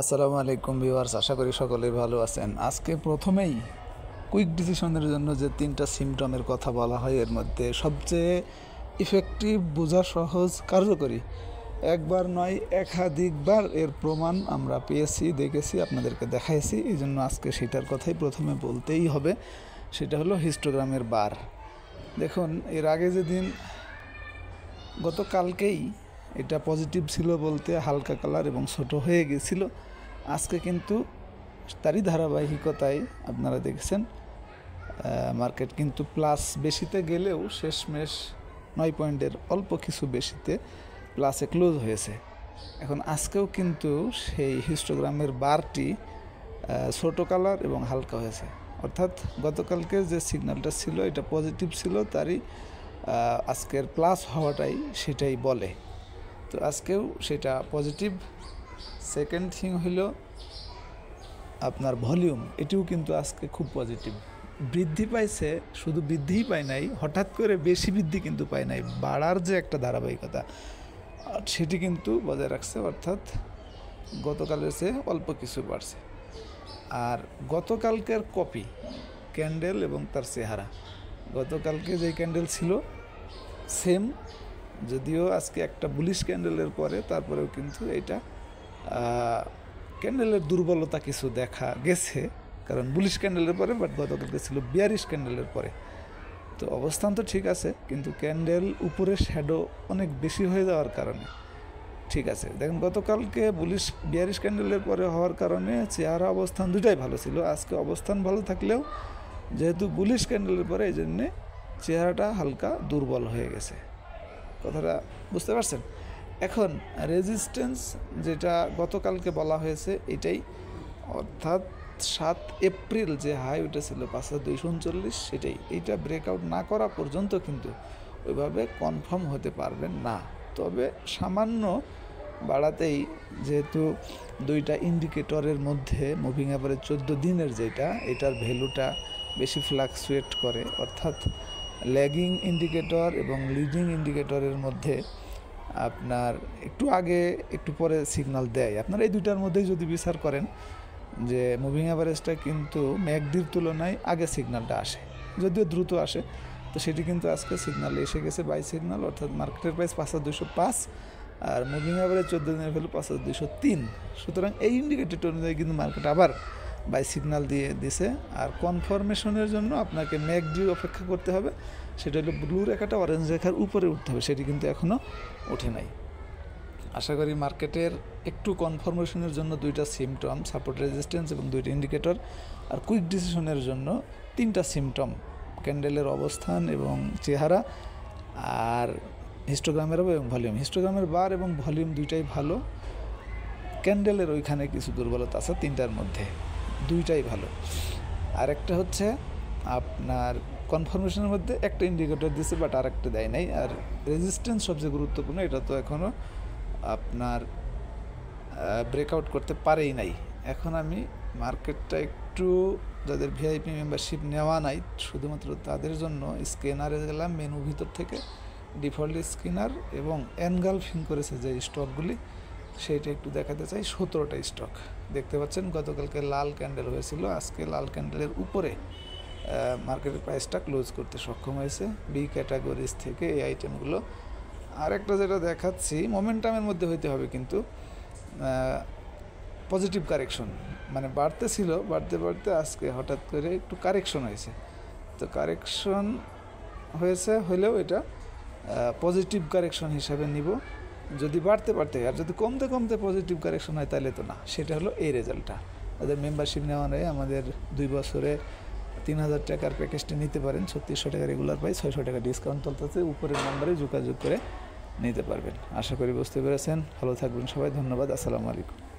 আসসালামু আলাইকুম ভিউয়ার্স, আশা করি সকলেই ভালো আছেন। আজকে প্রথমেই কুইক ডিসিশনের জন্য যে 3টা সিমটমের কথা বলা হয়, এর মধ্যে সবচেয়ে ইফেক্টিভ, বোঝা সহজ, কার্যকরী, একবার নয় একাধিকবার এর প্রমাণ আমরা পেয়েছি, দেখেছি, আপনাদেরকে দেখাইছি। এই জন্য আজকে সেটার কথাই প্রথমে বলতেই হবে। সেটা হলো হিস্টোগ্রামের বার। দেখুন, এর আগে যেদিন গতকালকেই এটা পজিটিভ ছিল বলতে হালকা কালার এবং ছোট হয়ে গেছিল, আজকে কিন্তু তারই ধারাবাহিকতায় আপনারা দেখেছেন মার্কেট কিন্তু প্লাস বেশিতে গেলেও শেষমেশ 9 পয়েন্টের অল্প কিছু বেশিতে প্লাসে ক্লোজ হয়েছে। এখন আজকেও কিন্তু সেই হিস্টোগ্রামের বারটি ছোট কালার এবং হালকা হয়েছে, অর্থাৎ গতকালকে যে সিগন্যালটা ছিল এটা পজিটিভ ছিল, তারই আজকের প্লাস হওয়াটাই সেটাই বলে। তো আজকেও সেটা পজিটিভ। সেকেন্ড থিং হলো আপনার ভলিউম, এটিও কিন্তু আজকে খুব পজিটিভ, বৃদ্ধি পাইছে। শুধু বৃদ্ধিই পায় নাই, হঠাৎ করে বেশি বৃদ্ধি কিন্তু পায় নাই, বাড়ার যে একটা ধারাবাহিকতা সেটি কিন্তু বজায় রাখছে, অর্থাৎ গতকালের চেয়ে অল্প কিছু বাড়ছে। আর গতকালকের কপি ক্যান্ডেল এবং তার চেহারা, গতকালকে যে ক্যান্ডেল ছিল সেম, যদিও আজকে একটা বুলিশ ক্যান্ডেলের পরে, তারপরেও কিন্তু এটা ক্যান্ডেলের দুর্বলতা কিছু দেখা গেছে, কারণ বুলিশ ক্যান্ডেলের পরে, বাট গতকালকে ছিল বিয়ারিশ ক্যান্ডেলের পরে। তো অবস্থান তো ঠিক আছে, কিন্তু ক্যান্ডেল উপরে শ্যাডো অনেক বেশি হয়ে যাওয়ার কারণে ঠিক আছে। দেখেন, গতকালকে বুলিশ বিয়ারিশ ক্যান্ডেলের পরে হওয়ার কারণে চেহারা অবস্থান দুটাই ভালো ছিল। আজকে অবস্থান ভালো থাকলেও যেহেতু বুলিশ ক্যান্ডেলের পরে, এই জন্যে চেহারাটা হালকা দুর্বল হয়ে গেছে। কথাটা বুঝতে পারছেন? এখন রেজিস্ট্যান্স যেটা গতকালকে বলা হয়েছে এটাই, অর্থাৎ 7 এপ্রিল যে হাই ওইটা ছিল 5239, সেটাই। এইটা ব্রেকআউট না করা পর্যন্ত কিন্তু ওইভাবে কনফার্ম হতে পারবেন না। তবে সামান্য বাড়াতেই, যেহেতু দুইটা ইন্ডিকেটরের মধ্যে মুভিং অ্যাভারেজ 14 দিনের যেটা, এটার ভ্যালুটা বেশি ফ্লাকচুয়েট করে, অর্থাৎ ল্যাগিং ইন্ডিকেটর এবং লিডিং ইন্ডিকেটরের মধ্যে আপনার একটু আগে একটু পরে সিগন্যাল দেয়। আপনারা এই দুইটার মধ্যেই যদি বিচার করেন যে মুভিং অ্যাভারেজটা কিন্তু ম্যাকডির তুলনায় আগে সিগন্যালটা আসে, যদিও দ্রুত আসে, তো সেটি কিন্তু আজকে সিগন্যাল এসে গেছে, বাই সিগন্যাল, অর্থাৎ মার্কেটের প্রাইস 5205 আর মুভিং অ্যাভারেজ 14 দিনের ভ্যালু 5203। সুতরাং এই ইন্ডিকেটর অনুযায়ী কিন্তু মার্কেট আবার বাই সিগন্যাল দিয়ে দিছে। আর কনফার্মেশনের জন্য আপনাকে ম্যাকডি অপেক্ষা করতে হবে, সেটা হলো ব্লু রেখাটা অরেঞ্জ রেখার উপরে উঠতে হবে, সেটি কিন্তু এখনও ওঠে নাই। আশা করি মার্কেটের একটু কনফার্মেশনের জন্য 2টা সিমটম, সাপোর্ট রেজিস্ট্যান্স এবং 2টা ইন্ডিকেটর, আর কুইক ডিসিশনের জন্য 3টা সিমটম, ক্যান্ডেলের অবস্থান এবং চেহারা, আর হিস্টোগ্রামের এবং ভলিউম। হিস্টোগ্রামের বার এবং ভলিউম দুইটাই ভালো, ক্যান্ডেলের ওইখানে কিছু দুর্বলতা আছে, 3টার মধ্যে 2টাই ভালো। আর একটা হচ্ছে আপনার কনফার্মেশনের মধ্যে একটা ইন্ডিকেটর দিচ্ছে, বাট আর একটা দেয় নাই। আর রেজিস্ট্যান্স সবচেয়ে গুরুত্বপূর্ণ, এটা তো এখনও আপনার ব্রেকআউট করতে পারেই নাই। এখন আমি মার্কেটটা একটু, যাদের ভিআইপি মেম্বারশিপ নেওয়া নাই শুধুমাত্র তাদের জন্য স্ক্যানারে গেলাম, মেনু ভিতর থেকে ডিফল্ট স্ক্যানার এবং এনগালফিং করেছে যে স্টকগুলি, সেইটা একটু দেখাতে চাই। 17টা স্টক দেখতে পাচ্ছেন। গতকালকে লাল ক্যান্ডেল হয়েছিল, আজকে লাল ক্যান্ডেলের উপরে মার্কেটের প্রাইসটা ক্লোজ করতে সক্ষম হয়েছে বি ক্যাটাগরিজ থেকে এই আইটেমগুলো। আর একটা যেটা দেখাচ্ছি, মোমেন্টামের মধ্যে হইতে হবে, কিন্তু পজিটিভ কারেকশন, মানে বাড়তে ছিল, বাড়তে বাড়তে আজকে হঠাৎ করে একটু কারেকশন হয়েছে। তো কারেকশন হয়েছে হলেও এটা পজিটিভ কারেকশন হিসাবে নিব, যদি বাড়তে বাড়তে, আর যদি কমতে কমতে পজিটিভ কারেকশন হয় তাহলে তো না। সেটা হলো এই রেজাল্টটা। তাদের মেম্বারশিপ নেওয়া নেই, আমাদের 2 বছরে 3000 টাকার প্যাকেজটি নিতে পারেন, 3600 টাকা রেগুলার প্রাইস, 600 টাকা ডিসকাউন্ট চলতেছে, উপরের নাম্বারে যোগাযোগ করে নিতে পারবেন। আশা করি বুঝতে পেরেছেন। ভালো থাকবেন সবাই, ধন্যবাদ, আসসালামু আলাইকুম।